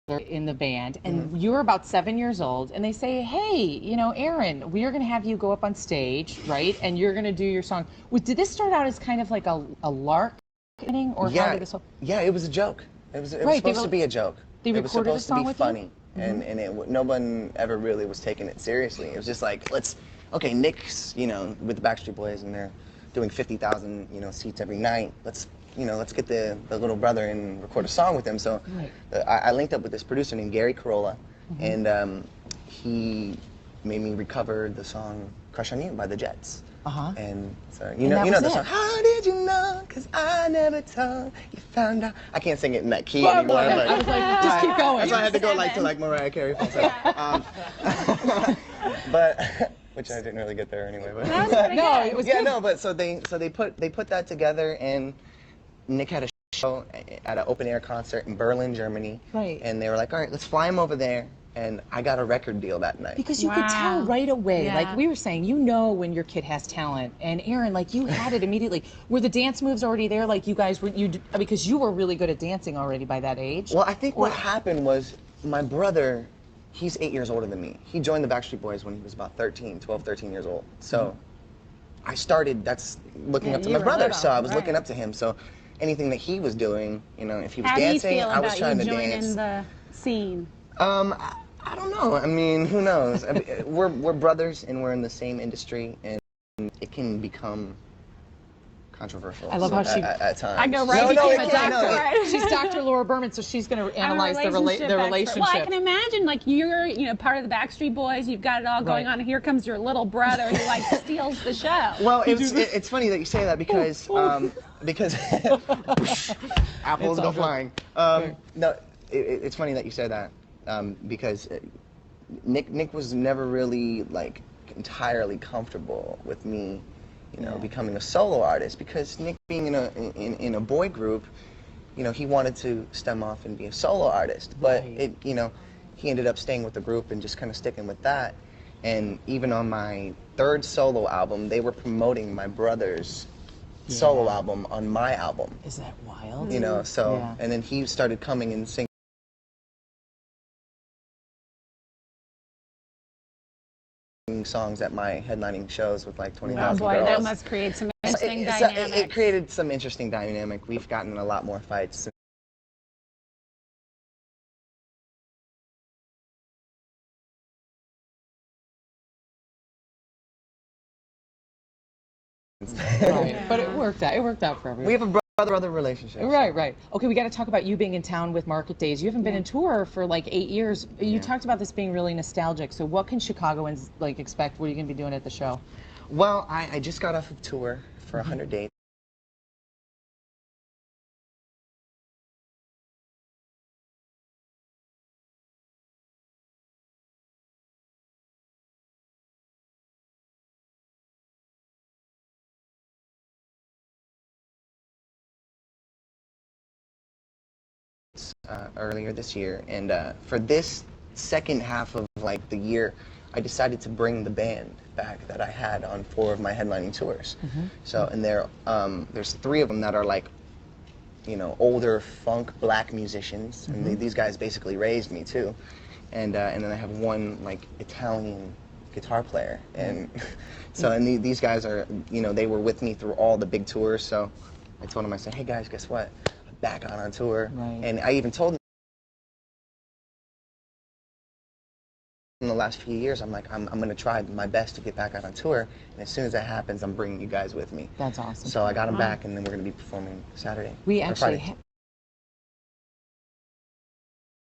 in the band, and you were about 7 years old, and they say, hey, you know, Aaron, we are going to have you go up on stage, right, and you're going to do your song. Did this start out as kind of like a lark thing, or how did this whole... Yeah, it was a joke. It was supposed to be a joke. They it was recorded supposed a song to be with funny, you? and no one ever really was taking it seriously. It was just like, okay, Nick's, you know, with the Backstreet Boys, and they're doing 50,000, you know, seats every night. Let's get the little brother and record a song with him. So I linked up with this producer named Gary Carolla, and he made me recover the song "Crush on You" by the Jets. And so you know the song. How did you know? 'Cause I never told you found out. I can't sing it in that key anymore. But I was like, just keep going. That's why I had to go to like Mariah Carey. But which I didn't really get there anyway. But no, it was good. No. But so they put that together, and Nick had a show at an open air concert in Berlin, Germany. Right. And they were like, all right, let's fly him over there. And I got a record deal that night. Because you could tell right away, like we were saying, you know when your kid has talent. And Aaron, like you had it immediately. Were the dance moves already there? Like you guys were, because you were really good at dancing already by that age? Well, I think what happened was my brother, he's 8 years older than me. He joined the Backstreet Boys when he was about 12, 13 years old. So I started, looking up to my brother. So I was looking up to him. So anything that he was doing, you know, if he was dancing, I was trying to dance. In the scene? I don't know. I mean, who knows? I mean, we're brothers and we're in the same industry, and it can become controversial. I love how she at times. I go right to the doctor. Right? She's Dr. Laura Berman, so she's going to analyze the relationship. Well, I can imagine, like, you're, part of the Backstreet Boys. You've got it all going on, and here comes your little brother who like steals the show. Well, it's funny that you say that because apples go flying. No, it's funny that you say that because Nick was never really like entirely comfortable with me, becoming a solo artist, because Nick being in a boy group, he wanted to stem off and be a solo artist, but he ended up staying with the group and just kind of sticking with that. And even on my third solo album, they were promoting my brother's solo album on my album. Is that wild? And then he started coming and singing songs at my headlining shows with like 20,000 girls. That must create some interesting dynamics. It created some interesting dynamic. We've gotten in a lot more fights. Right. But it worked out. It worked out for everyone. We have a brother-brother relationship. Right, right. Okay, we got to talk about you being in town with Market Days. You haven't been in tour for like 8 years. You talked about this being really nostalgic. So what can Chicagoans like expect? What are you going to be doing at the show? Well, I just got off of tour for 100 dates. Earlier this year, and for this second half of like the year, I decided to bring the band back that I had on 4 of my headlining tours. So, and there's 3 of them that are like, older funk black musicians, and these guys basically raised me too. And then I have 1 like Italian guitar player, and so and these guys are, they were with me through all the big tours. So I told them, I said, hey guys, guess what? Back on tour, and I even told them in the last few years, I'm like, I'm going to try my best to get back out on tour, and as soon as that happens, I'm bringing you guys with me. That's awesome. So I got them back, and then we're going to be performing Saturday. We actually